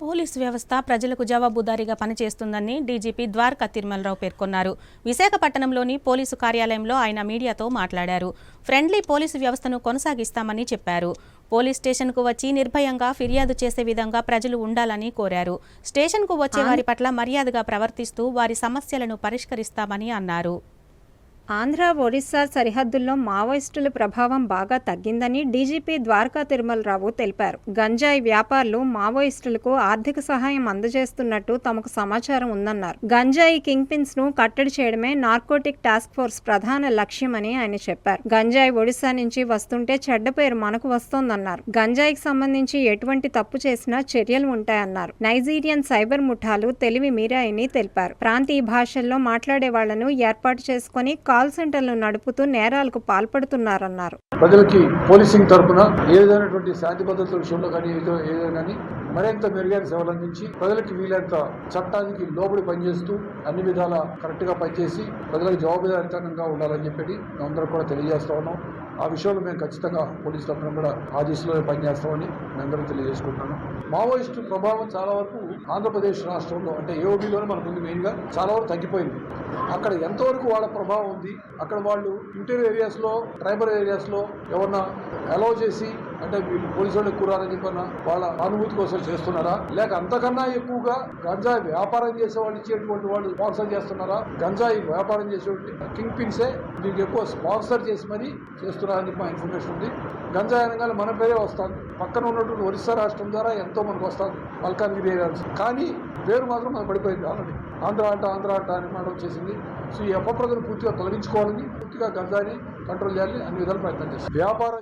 Police వ్యవస్థ ప్రజలకు జవాబుదారీగా పనిచేస్తుందని డీజీపీ ద్వారకా తిరుమలరావు పేర్కొన్నారు. విశాఖపట్నంలోని పోలీసు కార్యాలయంలో ఆయన మీడియాతో మాట్లాడారు. ఫ్రెండ్లీ పోలీసు వ్యవస్థను కొనసాగిస్తామని చెప్పారు. పోలీస్ స్టేషన్కు వచ్చి నిర్భయంగా ఫిర్యాదు చేసే విధంగా ప్రజలు ఉండాలని కోరారు. స్టేషన్కు వచ్చే వారి పట్ల మర్యాదగా ప్రవర్తిస్తూ వారి సమస్యలను పరిష్కరిస్తామని అన్నారు. ఆంధ్ర, ఒడిశా సరిహద్దుల్లో మావోయిస్టుల ప్రభావం బాగా తగ్గిందని డీజీపీ ద్వారకా తిరుమలరావు తెలిపారు. గంజాయి వ్యాపారులు మావోయిస్టులకు ఆర్థిక సహాయం అందజేస్తున్నట్టు తమకు సమాచారం ఉందన్నారు. గంజాయి కింగ్ పిన్స్ ను కట్టడి చేయడమే నార్కోటిక్ టాస్క్ ఫోర్స్ ప్రధాన లక్ష్యమని ఆయన చెప్పారు. గంజాయి ఒడిశా నుంచి వస్తుంటే చెడ్డ పేరు మనకు వస్తోందన్నారు. గంజాయికి సంబంధించి ఎటువంటి తప్పు చేసినా చర్యలు ఉంటాయన్నారు. నైజీరియన్ సైబర్ ముఠాలు తెలివి మీరాయని తెలిపారు. ప్రాంతీయ భాషల్లో మాట్లాడే వాళ్లను ఏర్పాటు చేసుకుని కాల్ సెంటర్లు నడుపుతూ నేరాలకు పాల్పడుతున్నారన్నారు. ప్రజలకి పోలీసింగ్ తరఫున ఏదైనటువంటి శాంతి భద్రతల విషయంలో కానీ ఏదైనా కానీ మరింత మెరుగైన సేవలు అందించి ప్రజలకు వీలైనంత చట్టానికి లోబడి పనిచేస్తూ అన్ని విధాల కరెక్ట్గా పనిచేసి ప్రజలకు జవాబుదారీతనంగా ఉండాలని చెప్పి అందరూ కూడా తెలియజేస్తా ఉన్నాం. ఆ విషయంలో మేము ఖచ్చితంగా పోలీసులందరం కూడా ఆ దిశలోనే పనిచేస్తామని మేమందరం తెలియజేసుకుంటున్నాను. మావోయిస్టు ప్రభావం చాలా వరకు ఆంధ్రప్రదేశ్ రాష్ట్రంలో అంటే ఏఓబీలోనే మనకు మెయిన్గా చాలా వరకు తగ్గిపోయింది. అక్కడ ఎంతవరకు వాళ్ళ ప్రభావం ఉంది, అక్కడ వాళ్ళు ఇంటీరియర్ ఏరియాస్లో ట్రైబల్ ఏరియాస్లో ఎవరన్నా అలౌ చేసి అంటే వీళ్ళు పోలీసు వాళ్ళు ఎక్కువ రారని చెప్పిన వాళ్ళ అనుభూతి కోసం చేస్తున్నారా, లేక అంతకన్నా ఎక్కువగా గంజాయి వ్యాపారం చేసే వాళ్ళు ఇచ్చేటువంటి వాళ్ళు స్పాన్సర్ చేస్తున్నారా, గంజాయి వ్యాపారం చేసేటువంటి కింగ్ పిన్సే దీనికి ఎక్కువ స్పాన్సర్ చేసి మరీ చేస్తున్నారని చెప్పి మా ఇన్ఫర్మేషన్ ఉంది. గంజాయి అనగానే మన పేరే వస్తుంది, పక్కన ఉన్నటువంటి ఒరిస్సా రాష్ట్రం ద్వారా ఎంతో మనకు వస్తుంది మల్కాన్గిరి ఏరియాస్, కానీ పేరు మాత్రం మనకు పడిపోయింది. ఆల్రెడీ ఆంధ్ర అంట అని మాట వచ్చేసింది. సో ఈ అపప్రదను పూర్తిగా తొలగించుకోవాలని, పూర్తిగా గంజాయిని కంట్రోల్ చేయాలని అన్ని విధాలు ప్రయత్నం చేస్తారు. వ్యాపారం